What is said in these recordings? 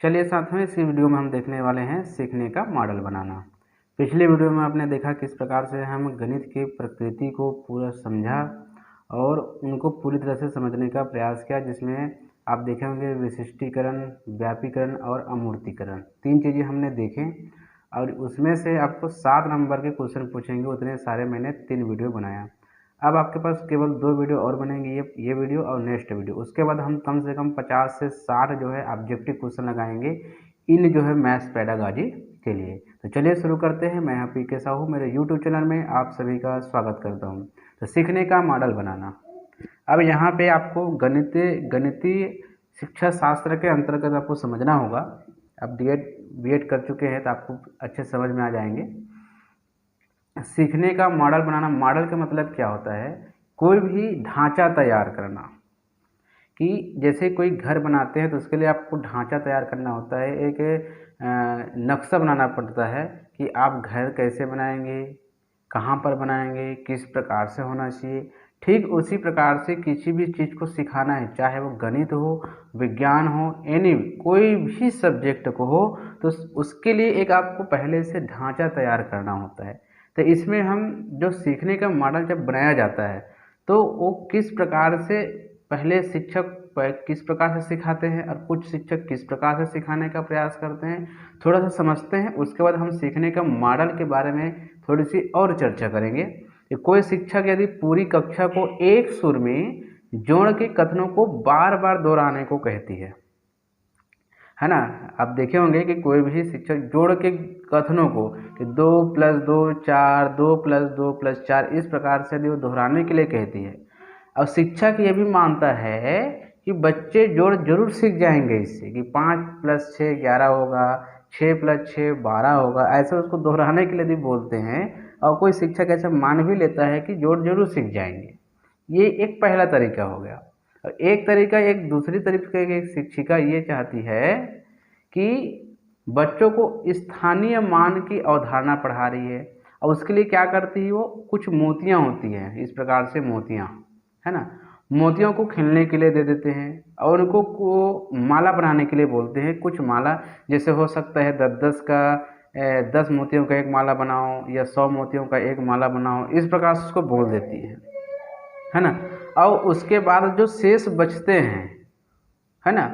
चलिए साथियों, इस वीडियो में हम देखने वाले हैं सीखने का मॉडल बनाना। पिछले वीडियो में आपने देखा किस प्रकार से हम गणित की प्रकृति को पूरा समझा और उनको पूरी तरह से समझने का प्रयास किया, जिसमें आप देखे होंगे विशिष्टीकरण, व्यापीकरण और अमूर्तीकरण, तीन चीज़ें हमने देखें और उसमें से आपको 7 नंबर के क्वेश्चन पूछेंगे। उतने सारे मैंने 3 वीडियो बनाया। अब आपके पास केवल 2 वीडियो और बनेंगे, ये वीडियो और नेक्स्ट वीडियो। उसके बाद हम कम से कम 50 से 60 जो है ऑब्जेक्टिव क्वेश्चन लगाएंगे इन जो है मैथ्स पेडागॉजी के लिए। तो चलिए शुरू करते हैं। मैं पीके साहू, मेरे यूट्यूब चैनल में आप सभी का स्वागत करता हूं। तो सीखने का मॉडल बनाना। अब यहाँ पे आपको गणितीय शिक्षा शास्त्र के अंतर्गत आपको समझना होगा। अब बीएड कर चुके हैं तो आपको अच्छे समझ में आ जाएंगे। सीखने का मॉडल बनाना, मॉडल का मतलब क्या होता है? कोई भी ढांचा तैयार करना। कि जैसे कोई घर बनाते हैं तो उसके लिए आपको ढांचा तैयार करना होता है, एक नक्शा बनाना पड़ता है कि आप घर कैसे बनाएंगे, कहाँ पर बनाएंगे, किस प्रकार से होना चाहिए। ठीक उसी प्रकार से किसी भी चीज़ को सिखाना है, चाहे वो गणित हो, विज्ञान हो, कोई भी सब्जेक्ट को हो, तो उसके लिए एक आपको पहले से ढांचा तैयार करना होता है। तो इसमें हम जो सीखने का मॉडल जब बनाया जाता है तो वो किस प्रकार से पहले शिक्षक किस प्रकार से सिखाते हैं और कुछ शिक्षक किस प्रकार से सिखाने का प्रयास करते हैं, थोड़ा सा समझते हैं। उसके बाद हम सीखने का मॉडल के बारे में थोड़ी सी और चर्चा करेंगे कि कोई शिक्षक यदि पूरी कक्षा को एक सुर में जोड़ के कथनों को बार बार दोहराने को कहती है ना। आप देखे होंगे कि कोई भी शिक्षक जोड़ के कथनों को कि 2 + 2 4, 2 + 2 + 4 इस प्रकार से यदि वो दोहराने के लिए कहती है। और शिक्षक ये भी मानता है कि बच्चे जोड़ जरूर सीख जाएंगे इससे, कि 5 + 6 11 होगा, 6 + 6 12 होगा, ऐसे उसको दोहराने के लिए भी बोलते हैं। और कोई शिक्षक ऐसा मान भी लेता है कि जोड़ जरूर सीख जाएंगे। ये एक पहला तरीका हो गया। और एक दूसरी तरीके की एक शिक्षिका ये चाहती है कि बच्चों को स्थानीय मान की अवधारणा पढ़ा रही है। और उसके लिए क्या करती है, वो कुछ मोतियाँ होती हैं, इस प्रकार से मोतियाँ, है ना, मोतियों को खेलने के लिए दे देते हैं और उनको को माला बनाने के लिए बोलते हैं। कुछ माला जैसे हो सकता है 10 मोतियों का एक माला बनाओ या 100 मोतियों का एक माला बनाओ, इस प्रकार से उसको बोल देती है ना। और उसके बाद जो शेष बचते हैं, है ना,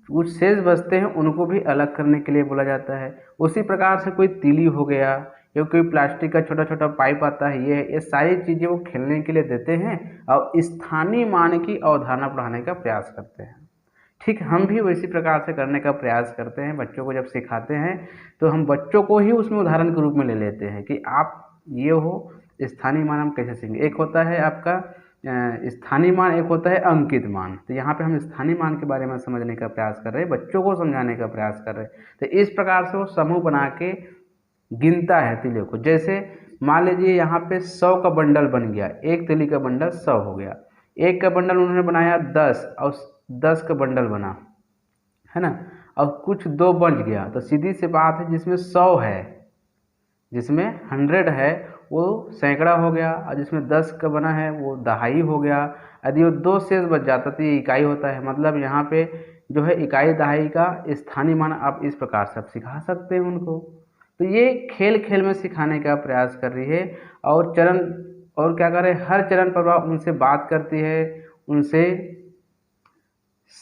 कुछ शेष बचते हैं, उनको भी अलग करने के लिए बोला जाता है। उसी प्रकार से कोई तीली हो गया या कोई प्लास्टिक का छोटा छोटा पाइप आता है, ये सारी चीज़ें वो खेलने के लिए देते हैं और स्थानीय मान की अवधारणा पढ़ाने का प्रयास करते हैं। ठीक हम भी उसी प्रकार से करने का प्रयास करते हैं। बच्चों को जब सिखाते हैं तो हम बच्चों को ही उसमें उदाहरण के रूप में ले लेते हैं कि आप ये हो, स्थानीय मान हम कैसे सीखेंगे। एक होता है आपका स्थानीय मान, एक होता है अंकित मान। तो यहाँ पे हम स्थानीय मान के बारे में समझने का प्रयास कर रहे हैं, बच्चों को समझाने का प्रयास कर रहे हैं। तो इस प्रकार से वो समूह बना के गिनता है तीलियों को। जैसे मान लीजिए यहाँ पे 100 का बंडल बन गया, एक तीली का बंडल 100 हो गया। एक का बंडल उन्होंने बनाया 10 और 10 का बंडल बना, है ना। और कुछ 2 बच गया, तो सीधी सी बात है जिसमें 100 है, जिसमें 100 है, वो सैकड़ा हो गया। और जिसमें 10 का बना है वो दहाई हो गया। यदि वो 2 शेष बच जाता तो ये इकाई होता है। मतलब यहाँ पे जो है इकाई दहाई का स्थानीय मान आप इस प्रकार से आप सिखा सकते हैं उनको। तो ये खेल खेल में सिखाने का प्रयास कर रही है। और क्या कर रहे हैं, हर चरण पर उनसे बात करती है, उनसे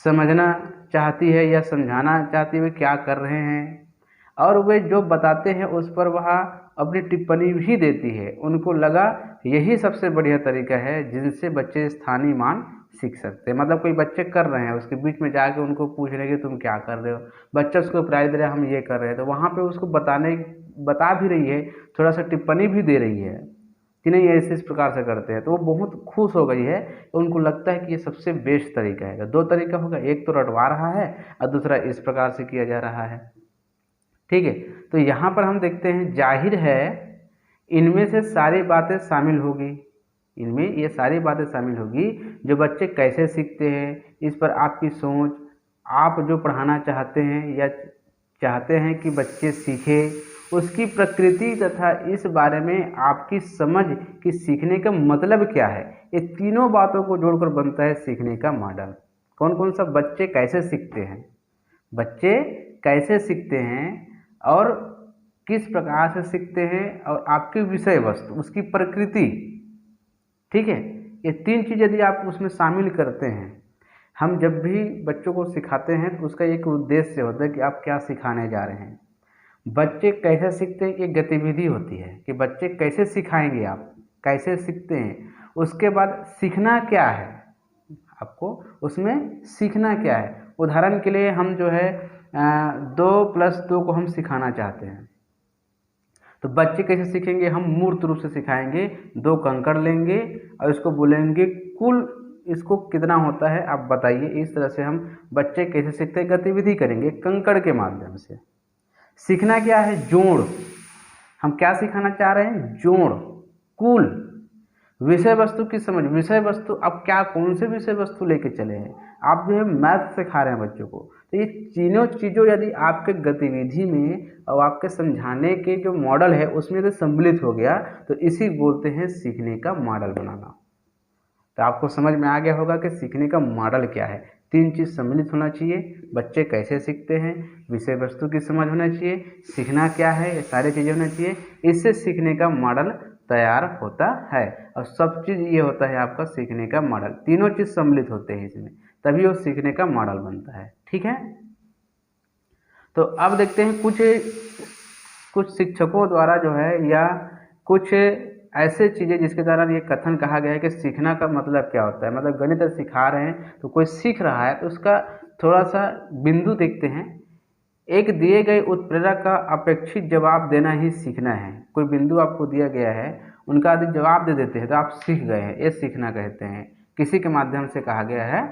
समझना चाहती है या समझाना चाहती है वे क्या कर रहे हैं। और वे जो बताते हैं उस पर वह अपनी टिप्पणी भी देती है। उनको लगा यही सबसे बढ़िया तरीका है जिनसे बच्चे स्थानीय मान सीख सकते हैं। मतलब कोई बच्चे कर रहे हैं, उसके बीच में जाके उनको पूछ रहे हैं कि तुम क्या कर रहे हो, बच्चा उसको प्राइज दे रहा है हम ये कर रहे हैं, तो वहाँ पे उसको बता भी रही है, थोड़ा सा टिप्पणी भी दे रही है कि नहीं ऐसे इस प्रकार से करते हैं। तो वो बहुत खुश हो गई है, तो उनको लगता है कि ये सबसे बेस्ट तरीका है। 2 तरीका होगा, एक तो रटवा रहा है और दूसरा इस प्रकार से किया जा रहा है। ठीक है, तो यहाँ पर हम देखते हैं, जाहिर है इनमें से सारी बातें शामिल होगी, इनमें ये सारी बातें शामिल होगी जो बच्चे कैसे सीखते हैं, इस पर आपकी सोच, आप जो पढ़ाना चाहते हैं या चाहते हैं कि बच्चे सीखे, उसकी प्रकृति तथा इस बारे में आपकी समझ कि सीखने का मतलब क्या है। ये तीनों बातों को जोड़कर बनता है सीखने का मॉडल। कौन कौन सा बच्चे कैसे सीखते हैं, बच्चे कैसे सीखते हैं और किस प्रकार से सीखते हैं और आपकी विषय वस्तु, उसकी प्रकृति, ठीक है, ये 3 चीज़ यदि आप उसमें शामिल करते हैं, हम जब भी बच्चों को सिखाते हैं तो उसका एक उद्देश्य होता है कि आप क्या सिखाने जा रहे हैं। बच्चे कैसे सीखते हैं, एक गतिविधि होती है कि बच्चे कैसे सिखाएंगे, आप कैसे सीखते हैं, उसके बाद सीखना क्या है, आपको उसमें सीखना क्या है। उदाहरण के लिए हम जो है 2+2 को हम सिखाना चाहते हैं, तो बच्चे कैसे सीखेंगे, हम मूर्त रूप से सिखाएंगे। 2 कंकड़ लेंगे और इसको बोलेंगे कुल इसको कितना होता है आप बताइए। इस तरह से हम बच्चे कैसे सीखते हैं, गतिविधि करेंगे कंकड़ के माध्यम से। सीखना क्या है, जोड़। हम क्या सिखाना चाह रहे हैं, जोड़। कुल विषय वस्तु की समझ, विषय वस्तु अब क्या, कौन से विषय वस्तु लेके चले हैं, आप जो है मैथ सिखा रहे हैं बच्चों को, तो ये तीनों चीज़ों यदि आपके गतिविधि में और आपके समझाने के जो मॉडल है उसमें यदि सम्मिलित हो गया तो इसी बोलते हैं सीखने का मॉडल बनाना। तो आपको समझ में आ गया होगा कि सीखने का मॉडल क्या है। 3 चीज़ सम्मिलित होना चाहिए, बच्चे कैसे सीखते हैं, विषय वस्तु की समझ होना चाहिए, सीखना क्या है, ये सारी चीज़ें होना चाहिए। इससे सीखने का मॉडल तैयार होता है और सब चीज़ ये होता है आपका सीखने का मॉडल। तीनों चीज़ सम्मिलित होते हैं इसमें, तभी वो सीखने का मॉडल बनता है। ठीक है, तो अब देखते हैं कुछ शिक्षकों द्वारा जो है या कुछ ऐसे चीज़ें जिसके द्वारा ये कथन कहा गया है कि सीखना का मतलब क्या होता है। मतलब गणित सिखा रहे हैं तो कोई सीख रहा है तो उसका थोड़ा सा बिंदु देखते हैं। एक दिए गए उत्प्रेरक का अपेक्षित जवाब देना ही सीखना है। कोई बिंदु आपको दिया गया है, उनका यदि जवाब दे देते हैं तो आप सीख गए हैं, ये सीखना कहते हैं। किसी के माध्यम से कहा गया है।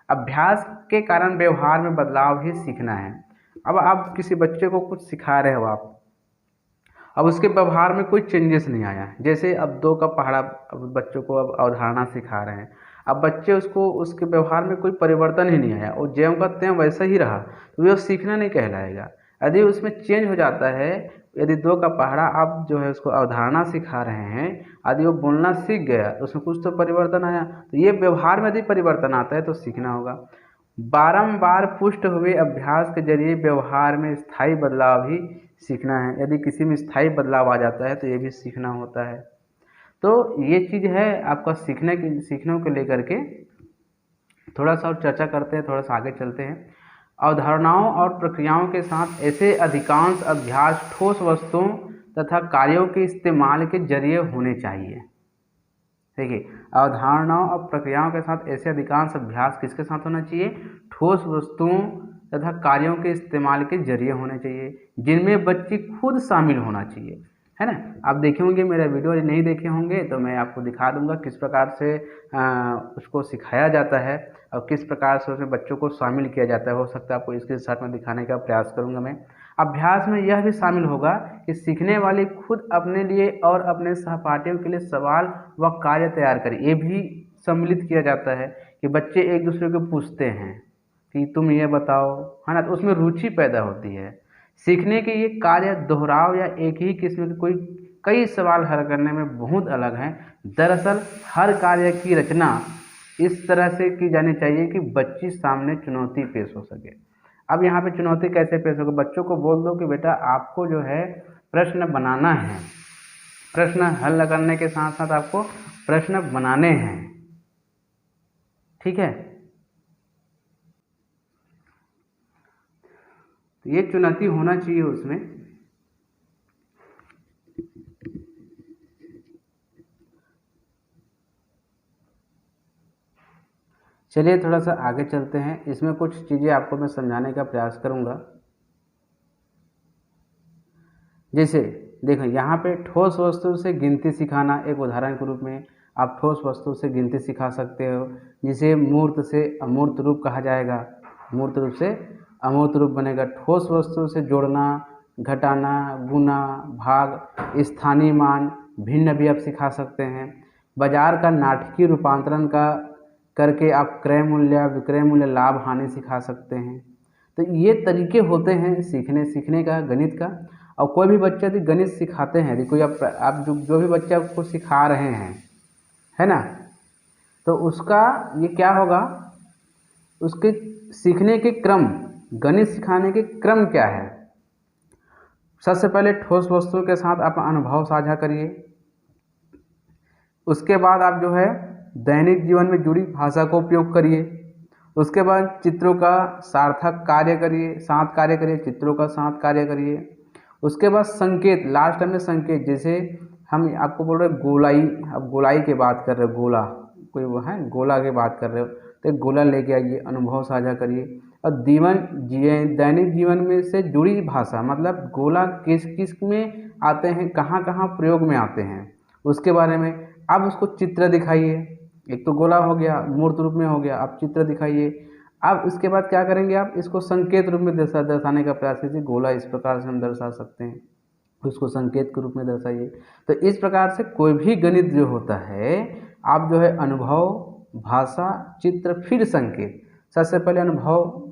अभ्यास के कारण व्यवहार में बदलाव ही सीखना है। अब आप किसी बच्चे को कुछ सिखा रहे हो आप, अब उसके व्यवहार में कोई चेंजेस नहीं आया, जैसे अब 2 का पहाड़ा, अब बच्चों को अब अवधारणा सिखा रहे हैं, अब बच्चे उसके व्यवहार में कोई परिवर्तन ही नहीं आया और ज्यों का त्यों वैसा ही रहा, तो वो सीखना नहीं कहलाएगा। यदि उसमें चेंज हो जाता है, यदि 2 का पहाड़ा आप जो है उसको अवधारणा सिखा रहे हैं, यदि वो बोलना सीख गया तो उसमें कुछ तो परिवर्तन आया, तो ये व्यवहार में यदि परिवर्तन आता है तो सीखना होगा। बारंबार पुष्ट हुए अभ्यास के जरिए व्यवहार में स्थायी बदलाव ही सीखना है। यदि किसी में स्थायी बदलाव आ जाता है तो ये भी सीखना होता है। तो ये चीज़ है आपका सीखने को लेकर के थोड़ा सा और चर्चा करते हैं, थोड़ा सा आगे चलते हैं। अवधारणाओं और प्रक्रियाओं के साथ ऐसे अधिकांश अभ्यास ठोस वस्तुओं तथा कार्यों के इस्तेमाल के जरिए होने चाहिए। देखिए, अवधारणाओं और प्रक्रियाओं के साथ ऐसे अधिकांश अभ्यास किसके साथ होना चाहिए, ठोस वस्तुओं तथा कार्यों के इस्तेमाल के जरिए होने चाहिए, जिनमें बच्चे खुद शामिल होना चाहिए, है ना। आप देखे होंगे मेरा वीडियो, नहीं देखे होंगे तो मैं आपको दिखा दूंगा किस प्रकार से उसको सिखाया जाता है और किस प्रकार से उसमें बच्चों को शामिल किया जाता है। हो सकता है आपको इसके साथ में दिखाने का प्रयास करूंगा मैं। अभ्यास में यह भी शामिल होगा कि सीखने वाले खुद अपने लिए और अपने सहपाठियों के लिए सवाल व कार्य तैयार करें। ये भी सम्मिलित किया जाता है कि बच्चे एक दूसरे को पूछते हैं कि तुम ये बताओ, है ना, तो उसमें रुचि पैदा होती है। सीखने के ये कार्य दोहराव या एक ही किस्म के कई सवाल हल करने में बहुत अलग हैं। दरअसल हर कार्य की रचना इस तरह से की जानी चाहिए कि बच्ची सामने चुनौती पेश हो सके। अब यहाँ पे चुनौती कैसे पेश होगी, बच्चों को बोल दो कि बेटा आपको जो है प्रश्न बनाना है, प्रश्न हल करने के साथ साथ आपको प्रश्न बनाने हैं, ठीक है। तो ये चुनौती होना चाहिए उसमें। चलिए थोड़ा सा आगे चलते हैं, इसमें कुछ चीज़ें आपको मैं समझाने का प्रयास करूंगा। जैसे देखो यहाँ पे ठोस वस्तु से गिनती सिखाना, एक उदाहरण के रूप में आप ठोस वस्तु से गिनती सिखा सकते हो, जिसे मूर्त से अमूर्त रूप कहा जाएगा, मूर्त रूप से अमूर्त रूप बनेगा। ठोस वस्तु से जोड़ना, घटाना, गुना, भाग, स्थानीय मान, भिन्न भी आप सिखा सकते हैं। बाजार का नाटकीय रूपांतरण करके आप क्रय मूल्य, विक्रय मूल्य, लाभ हानि सिखा सकते हैं। तो ये तरीके होते हैं सीखने का, गणित का। और कोई भी बच्चा यदि गणित सिखाते हैं, यदि कोई आप जो भी बच्चा आपको सिखा रहे हैं, है ना, तो उसका ये क्या होगा, उसके सीखने के क्रम गणित सिखाने के क्रम क्या है। सबसे पहले ठोस वस्तुओं के साथ अपना अनुभव साझा करिए। उसके बाद आप जो है दैनिक जीवन में जुड़ी भाषा का उपयोग करिए। उसके बाद चित्रों का सार्थक कार्य करिए, साथ कार्य करिए, चित्रों का साथ कार्य करिए। उसके बाद संकेत, लास्ट में संकेत, जैसे हम आपको बोल रहे गोलाई, अब गोलाई की बात कर रहे हो, गोला कोई वो है गोला की बात कर रहे हो तो एक गोला लेके आइए, अनुभव साझा करिए। और दैनिक जीवन में से जुड़ी भाषा, मतलब गोला किस किस में आते हैं, कहाँ कहाँ प्रयोग में आते हैं, उसके बारे में आप उसको चित्र दिखाइए। एक तो गोला हो गया, मूर्त रूप में हो गया, आप चित्र दिखाइए। अब इसके बाद क्या करेंगे, आप इसको संकेत रूप में दर्शाने का प्रयास कीजिए। गोला इस प्रकार से हम दर्शा सकते हैं, उसको संकेत के रूप में दर्शाइए। तो इस प्रकार से कोई भी गणित जो होता है, आप जो है अनुभव, भाषा, चित्र, फिर संकेत, सबसे पहले अनुभव,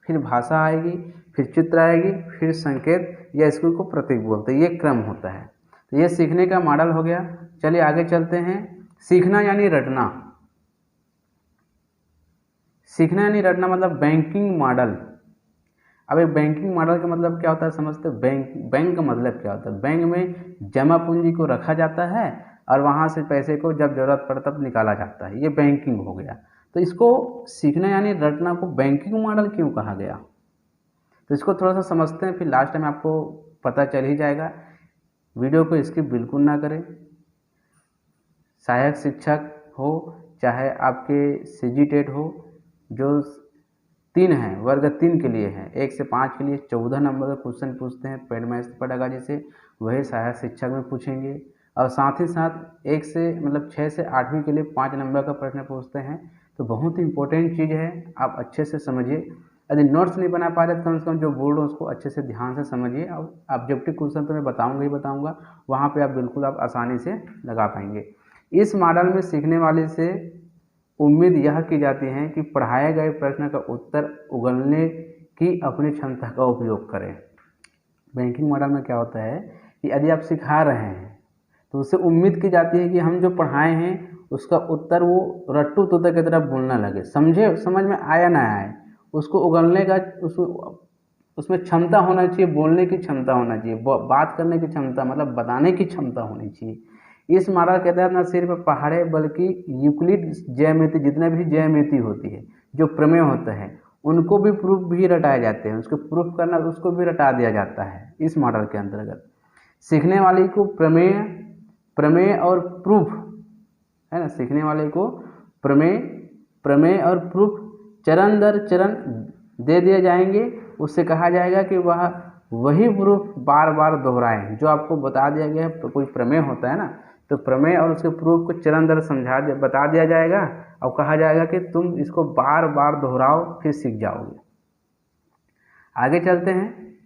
फिर भाषा आएगी, फिर चित्र आएगी, फिर संकेत, या इसको को प्रतीक बोलते हैं, ये क्रम होता है। तो ये सीखने का मॉडल हो गया। चलिए आगे चलते हैं। सीखना यानी रटना। सीखना यानी रटना मतलब बैंकिंग मॉडल। अब एक बैंकिंग मॉडल का मतलब क्या होता है समझते हैं। बैंक का मतलब क्या होता है, बैंक में जमा पूंजी को रखा जाता है और वहाँ से पैसे को जब जरूरत पड़े तब निकाला जाता है, ये बैंकिंग हो गया। तो इसको सीखना यानी रटना को बैंकिंग मॉडल क्यों कहा गया, तो इसको थोड़ा सा समझते हैं, फिर लास्ट में आपको पता चल ही जाएगा। वीडियो को स्किप बिल्कुल ना करें। सहायक शिक्षक हो चाहे आपके सीजीटेट हो, जो 3 हैं, वर्ग 3 के लिए है, 1 से 5 के लिए 14 नंबर का क्वेश्चन पूछते हैं पेडमाइस्टर पेडागॉजी से, वही सहायक शिक्षक में पूछेंगे। और साथ ही साथ 1 से मतलब 6 से 8वीं के लिए 5 नंबर का प्रश्न पूछते हैं। तो बहुत ही इंपॉर्टेंट चीज़ है, आप अच्छे से समझिए। यदि नोट्स नहीं बना पा रहे तो कम से कम जो बोल रहा हूँ उसको अच्छे से ध्यान से समझिए। और ऑब्जेक्टिव क्वेश्चन तो मैं बताऊँगा ही बताऊँगा, वहाँ पर आप बिल्कुल आप आसानी से लगा पाएंगे। इस मॉडल में सीखने वाले से उम्मीद यह की जाती है कि पढ़ाए गए प्रश्न का उत्तर उगलने की अपनी क्षमता का उपयोग करें। बैंकिंग मॉडल में क्या होता है कि यदि आप सिखा रहे हैं तो उससे उम्मीद की जाती है कि हम जो पढ़ाए हैं उसका उत्तर वो रट्टू तोते की तरह बोलना लगे, समझ में आया ना आए, उसको उगलने का उसमें क्षमता होना चाहिए, बोलने की क्षमता होना चाहिए, बात करने की क्षमता, मतलब बताने की क्षमता होनी चाहिए। इस मॉडल के तहत न सिर्फ पहाड़े बल्कि यूक्लिड ज्यामिति, जितने भी ज्यामिति होती है, जो प्रमेय होता है, उनको भी प्रूफ भी रटाए जाते हैं, उसको प्रूफ करना उसको भी रटा दिया जाता है इस मॉडल के अंतर्गत। सीखने वाले को प्रमेय और प्रूफ है ना, सीखने वाले को प्रमेय और प्रूफ चरण दर चरण दे दिए जाएंगे। उससे कहा जाएगा कि वह वही प्रूफ बार बार दोहराएं जो आपको बता दिया गया है। कोई प्रमेय होता है ना, तो प्रमेय और उसके प्रूफ को चरण दर बता दिया जाएगा और कहा जाएगा कि तुम इसको बार बार दोहराओ, फिर सीख जाओगे। आगे चलते हैं।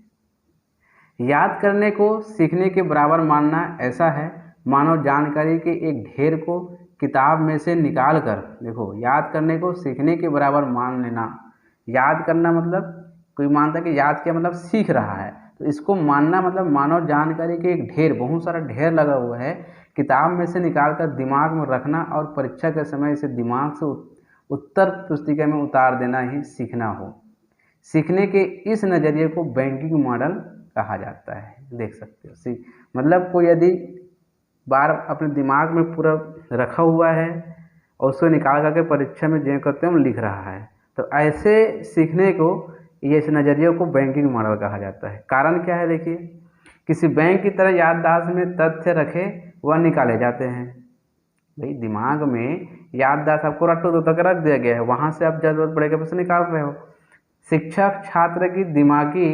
याद करने को सीखने के बराबर मानना ऐसा है मानो जानकारी के एक ढेर को किताब में से निकाल कर, देखो याद करने को सीखने के बराबर मान लेना। याद करना मतलब कोई मानता है कि याद किया मतलब सीख रहा है, तो इसको मानना मतलब मानो जानकारी के एक ढेर, बहुत सारा ढेर लगा हुआ है, किताब में से निकाल कर दिमाग में रखना और परीक्षा के समय इसे दिमाग से उत्तर पुस्तिका में उतार देना ही सीखना हो। सीखने के इस नज़रिए को बैंकिंग मॉडल कहा जाता है। देख सकते हो, मतलब कोई यदि बार अपने दिमाग में पूरा रखा हुआ है और उसको निकाल करके परीक्षा में जो करते हैं हम लिख रहा है, तो ऐसे सीखने को, ये इस नज़रिए को बैंकिंग मॉडल कहा जाता है। कारण क्या है, देखिए, किसी बैंक की तरह याददाश्त में तथ्य रखे वह निकाले जाते हैं। भाई दिमाग में याददाश्त आपको रट्टू तक रख दिया गया है, वहाँ से आप जरूरत पड़ेगा पैसे निकाल रहे हो। शिक्षक छात्र की दिमागी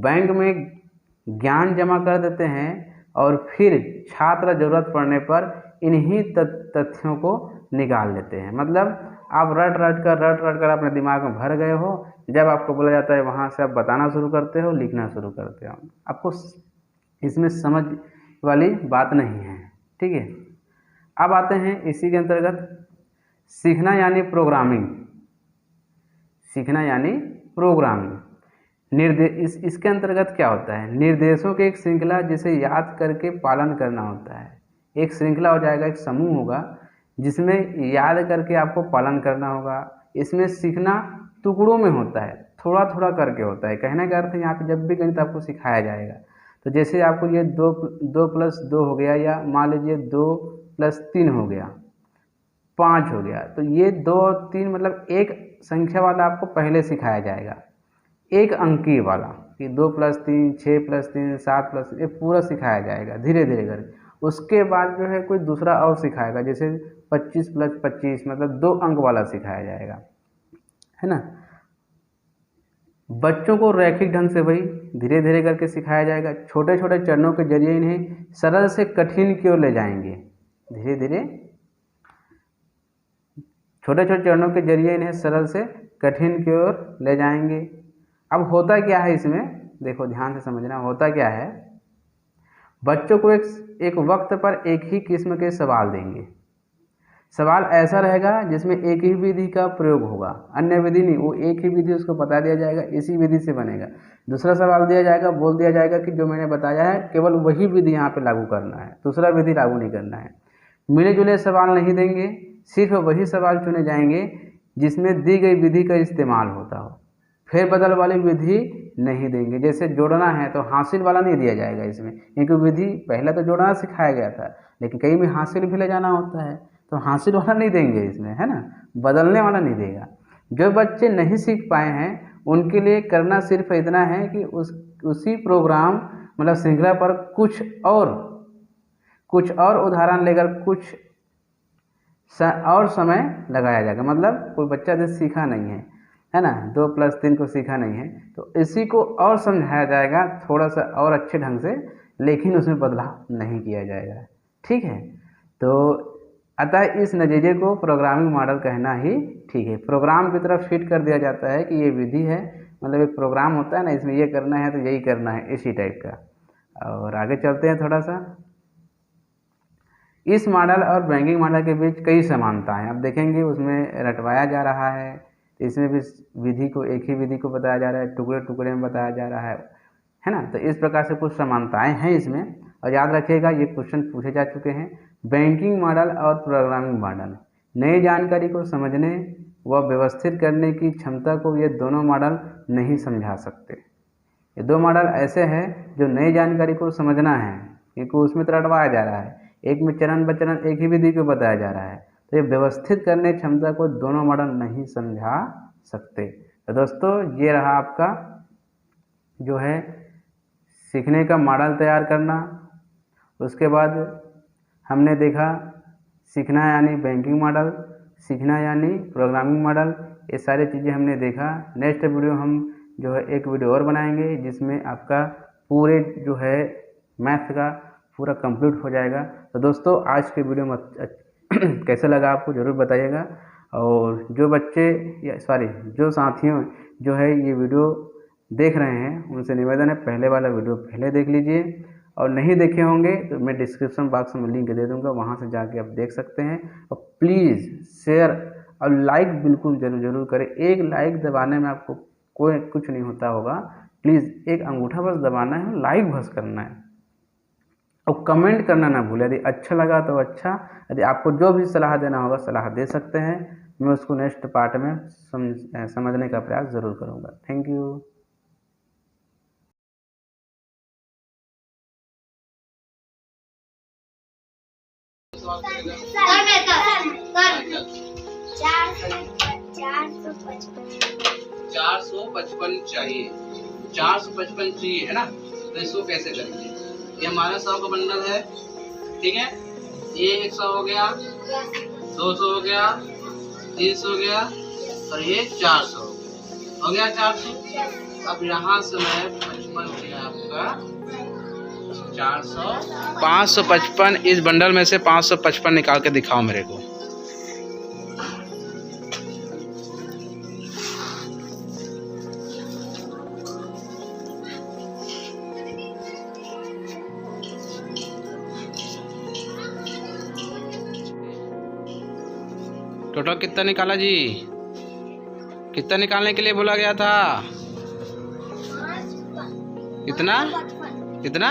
बैंक में ज्ञान जमा कर देते हैं और फिर छात्र जरूरत पड़ने पर इन्हीं तथ्यों को निकाल लेते हैं। मतलब आप रट रट कर अपने दिमाग में भर गए हो, जब आपको बोला जाता है वहाँ से आप बताना शुरू करते हो, लिखना शुरू करते हो। आपको इसमें समझ वाली बात नहीं है, ठीक है। अब आते हैं इसी के अंतर्गत सीखना यानी प्रोग्रामिंग। सीखना यानी प्रोग्रामिंग इसके अंतर्गत क्या होता है, निर्देशों की एक श्रृंखला जिसे याद करके पालन करना होता है। एक श्रृंखला हो जाएगा, एक समूह होगा जिसमें याद करके आपको पालन करना होगा। इसमें सीखना टुकड़ों में होता है, थोड़ा थोड़ा करके होता है। कहने का अर्थ है यहाँ पे जब भी गणित आपको सिखाया जाएगा तो जैसे आपको ये 2+2 हो गया, या मान लीजिए 2+3 हो गया, 5 हो गया, तो ये 2 और 3 मतलब एक संख्या वाला आपको पहले सिखाया जाएगा, एक अंकीय वाला, कि 2+3, 6+3, 7+3, ये पूरा सिखाया जाएगा धीरे धीरे करके। उसके बाद जो है कोई दूसरा और सिखाएगा, जैसे 25+25 मतलब 2 अंक वाला सिखाया जाएगा, है ना। बच्चों को रैखिक ढंग से वही धीरे धीरे करके सिखाया जाएगा। छोटे छोटे चरणों के जरिए इन्हें सरल से कठिन की ओर ले जाएंगे, धीरे धीरे छोटे छोटे चरणों के जरिए इन्हें सरल से कठिन की ओर ले जाएंगे। अब होता क्या है इसमें, देखो ध्यान से समझना, होता क्या है, बच्चों को एक वक्त पर एक ही किस्म के सवाल देंगे। सवाल ऐसा रहेगा जिसमें एक ही विधि का प्रयोग होगा, अन्य विधि नहीं, वो एक ही विधि उसको बता दिया जाएगा, इसी विधि से बनेगा। दूसरा सवाल दिया जाएगा, बोल दिया जाएगा कि जो मैंने बताया है केवल वही विधि यहाँ पे लागू करना है, दूसरा विधि लागू नहीं करना है। मिले जुले सवाल नहीं देंगे, सिर्फ वही सवाल चुने जाएंगे जिसमें दी गई विधि का इस्तेमाल होता हो। फिर बदल वाली विधि नहीं देंगे। जैसे जोड़ना है तो हासिल वाला नहीं दिया जाएगा इसमें, क्योंकि विधि पहले तो जोड़ना सिखाया गया था, लेकिन कई में हासिल भी ले जाना होता है, तो हासिल वाला नहीं देंगे इसमें, है ना, बदलने वाला नहीं देगा। जो बच्चे नहीं सीख पाए हैं उनके लिए करना सिर्फ इतना है कि उसी प्रोग्राम मतलब श्रृंखला पर कुछ और उदाहरण लेकर कुछ और समय लगाया जाएगा। मतलब कोई बच्चा जो सीखा नहीं है ना, 2+3 को सीखा नहीं है, तो इसी को और समझाया जाएगा थोड़ा सा और अच्छे ढंग से, लेकिन उसमें बदलाव नहीं किया जाएगा, ठीक है। तो अतः इस नतीजे को प्रोग्रामिंग मॉडल कहना ही ठीक है। प्रोग्राम की तरफ फिट कर दिया जाता है कि ये विधि है, मतलब एक प्रोग्राम होता है ना, इसमें ये करना है तो यही करना है, इसी टाइप का। और आगे चलते हैं थोड़ा सा। इस मॉडल और बैंकिंग मॉडल के बीच कई समानताएं आप देखेंगे, उसमें रटवाया जा रहा है, इसमें भी विधि को एक ही विधि को बताया जा रहा है, टुकड़े टुकड़े में बताया जा रहा है ना। तो इस प्रकार से कुछ समानताएं हैं इसमें। और याद रखिएगा ये क्वेश्चन पूछे जा चुके हैं। बैंकिंग मॉडल और प्रोग्रामिंग मॉडल, नई जानकारी को समझने व व्यवस्थित करने की क्षमता को ये दोनों मॉडल नहीं समझा सकते। ये दो मॉडल ऐसे हैं जो नई जानकारी को समझना है, क्योंकि उसमें तो रटवाया जा रहा है, एक में चरण ब चरण एक ही विधि को बताया जा रहा है, तो ये व्यवस्थित करने की क्षमता को दोनों मॉडल नहीं समझा सकते। तो दोस्तों ये रहा आपका जो है सीखने का मॉडल तैयार करना। उसके बाद हमने देखा सीखना यानी बैंकिंग मॉडल, सीखना यानी प्रोग्रामिंग मॉडल, ये सारी चीज़ें हमने देखा। नेक्स्ट वीडियो हम जो है एक वीडियो और बनाएंगे जिसमें आपका पूरे जो है मैथ का पूरा कंप्लीट हो जाएगा। तो दोस्तों आज के वीडियो में कैसा लगा आपको ज़रूर बताइएगा। और जो बच्चे जो साथियों जो है ये वीडियो देख रहे हैं उनसे निवेदन है पहले वाला वीडियो पहले देख लीजिए, और नहीं देखे होंगे तो मैं डिस्क्रिप्शन बॉक्स में लिंक दे दूंगा, वहां से जाके आप देख सकते हैं। और प्लीज़ शेयर और लाइक बिल्कुल जरूर करें। एक लाइक दबाने में आपको कोई कुछ नहीं होता होगा, प्लीज़ एक अंगूठा बस दबाना है, लाइक बस करना है, और कमेंट करना ना भूलें। यदि अच्छा लगा तो अच्छा, यदि आपको जो भी सलाह देना होगा सलाह दे सकते हैं, मैं उसको नेक्स्ट पार्ट में समझने का प्रयास ज़रूर करूँगा। Thank you. चार सौ पचपन चाहिए, 455 चाहिए है ना, तो इसको कैसे करेंगे। ये हमारा 100 का बंडल है, ठीक है, ये 100 हो गया, 200 हो गया, 300 हो गया, और ये 400 हो गया 400। अब यहाँ से मैं 55 किया आपका 400, 555, इस बंडल में से 555 निकाल के दिखाओ मेरे को। टोटल कितना निकाला जी, कितना निकालने के लिए बोला गया था, कितना कितना